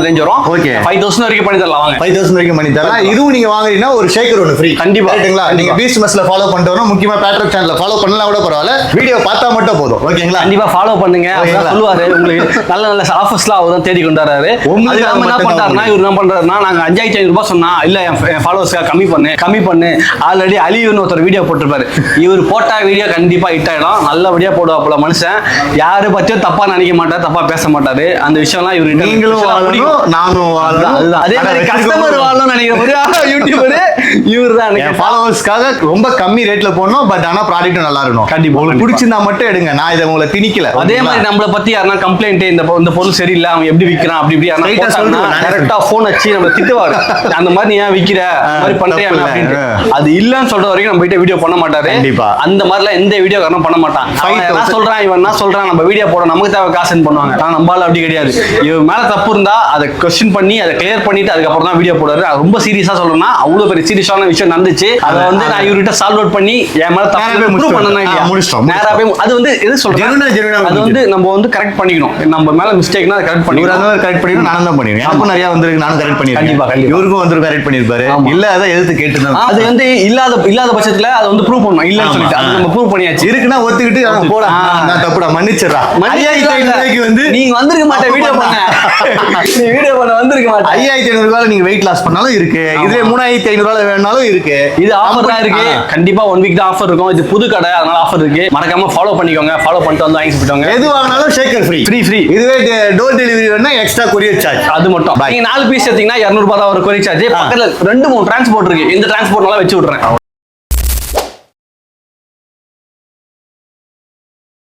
Range வரும். Okay 5000 வரைக்கும் பண்ணி தரலாம். வாங்க 5000 வரைக்கும் பண்ணி தரலாம். இதுவும் நீங்க வாங்குறீங்கன்னா ஒரு ஷேக்கர் ஒன்னு ஃப்ரீ. கண்டிப்பா ரைட்டுங்களா? நீங்க பீஸ்ட் மெஸ்ல ஃபாலோ பண்ணிட்டு வரணும். முக்கியமா பேட்ரிக் சேனல்ல ஃபாலோ பண்ணலாம் கூட பரவாயில்ல. வீடியோ பார்த்தா மட்டும் போதும். ஓகேங்களா? கண்டிப்பா ஃபாலோ பண்ணுங்க. அப்பதான் சொல்லுவாரு உங்களுக்கு நல்ல நல்ல ஆஃபர்ஸ்லாம் அவர் தான் தேடி கொண்டு வராரு. அது நம்ம என்ன பண்றாருன்னா இவர் என்ன பண்றாருன்னா நாங்க 5500 ரூபாய் சொன்னா இல்ல என் ஃபாலோவர்ஸ்க்கு கம்மி பண்ணு. ஆல்ரெடி அலியூன்னு ஒருத்தர் வீடியோ போட்டிருப்பாரு. இவர் போட்ட வீடியோ கண்டிப்பா ஹிட் ஆயிடும். நல்லபடியா போடுவாப்புல மனுஷன். யாரு பத்தியும் தப்பா நினைக்க மாட்டாரு, தப்பா பேச மாட்டாரு. அந்த விஷயம்லாம் இவர் நீங்களும் வாழணும், நானும் வாழணும். அதுதான் அதே மாதிரி கஸ்டமர் வாழணும்னு நினைக்கிற யூடியூபர் இவர் தான். என் ஃபாலோவர்ஸ்க்காக ரொம்ப கம்மி ரேட்ல போடணும். பட் ஆனா ப்ராடக்ட்டும் நல்லா இருக்கணும். கண்டிப்பா உங்களுக்கு பிடிச்சிருந்தா மட்டும் எடுங்க. நான் இதை உங்களை திணிக்கல. அதே மாதிரி நம்மள பத்தி யாரா கம்ப்ளைண்ட் இந்த பொருள் சரியில்லை அவன் எப்படி விக்கிறான் அப்படி கரெக்டா போன் வச்சு நம்ம திட்டுவாங்க. அந்த மாதிரி நீ ஏன் விக்கிற மாதிரி பண்றியா அப்படின்னு. அது இல்லன்னு சொல்ற வரைக்கும் நம்ம வீடியோ பண்ண மாட்டாரு. அந்த மாதிரிலாம் எந்த வீடியோ காரணம் பண்ண மாட்டான். சொல்றான் இவன் என்ன சொல்றான் நம்ம வீடியோ போட நமக்கு தேவை காசுன்னு பண்ணுவாங்க. ஆனா நம்மளால அப்படி கிடையாது. இவன் மேல தப்பு இருந்தா அதை கொஸ்டின் பண்ணி அதை கிளியர் பண்ணிட்டு அதுக்கப்புறம் தான் வீடியோ போடுறாரு. ரொம்ப சீரியஸா சொல்றேன்னா அவ்வளவு பெரிய சீரியஸான விஷயம் நடந்துச்சு. அதை வந்து நான் இவர்கிட்ட சால்வ் அவுட் பண்ணி என் மேல தப்பு ப்ரூவ் பண்ணனா இல்லையா நேரா போய் அது வந்து எது சொல்றேன் அது வந்து நம்ம வந்து கரெக்ட் பண்ணிக்கணும். நம்ம மேல மிஸ்டேக்னா அதை கரெக்ட் பண்ணிக்கணும். கரெக்ட் பண்ணிக்கணும். நானும் தான் பண்ணிடுவேன். எனக்கும் நிறைய வந்திருக்கு. நானும் கரெக்ட் பண்ணிருக்கேன். கண்டிப்பா இவருக்கும் வந்து கரெக்ட் பண்ணிருப்பாரு. இல்ல அதை எதிர்த்து கேட்டுதான். அது வந்து இல்லாத பட்சத்துல அதை வந்து ப்ரூவ் பண்ணணும். இல்லன்னு சொல்லிட்டு அது நம்ம ப்ரூவ் பண்ணியாச்சு. இருக்குன்னா ஒத்துக்கிட்டு அவன் போடா நான் தப்புடா மன்னிச்சிடுறா. 5500 வந்து நீங்க வந்திருக்க மாட்டே வீடியோ பண்ண நீ வீடியோ பண்ண வந்திருக்க மாட்டே. 5500 ரூபாய் நீங்க வெயிட் லாஸ் பண்ணாலும் இருக்கு. இதுல 3500 ரூபாய் வேணாலும் இருக்கு. இது ஆஃபர் தான் இருக்கு. கண்டிப்பா 1 வீக் தான் ஆஃபர் இருக்கும். இது புது கடை அதனால ஆஃபர் இருக்கு. மறக்காம ஃபாலோ பண்ணிக்கோங்க. ஃபாலோ பண்ணிட்டு வந்து வாங்கி போட்டுங்க. எது வாங்கினாலும் ஷேக்கர் ஃப்ரீ. இதுவே டோர் டெலிவரி வேணா எக்ஸ்ட்ரா கொரியர் சார்ஜ். அது மட்டும் நீங்க 4 பீஸ் எடுத்தீங்கன்னா 200 ரூபாய் தான் ஒரு கொரியர் சார்ஜ். பக்கத்துல 2-3 டிரான்ஸ்போர்ட் இருக்கு. இந்த டிரான்ஸ்போர்ட்னால வச்சு விடுறேன்.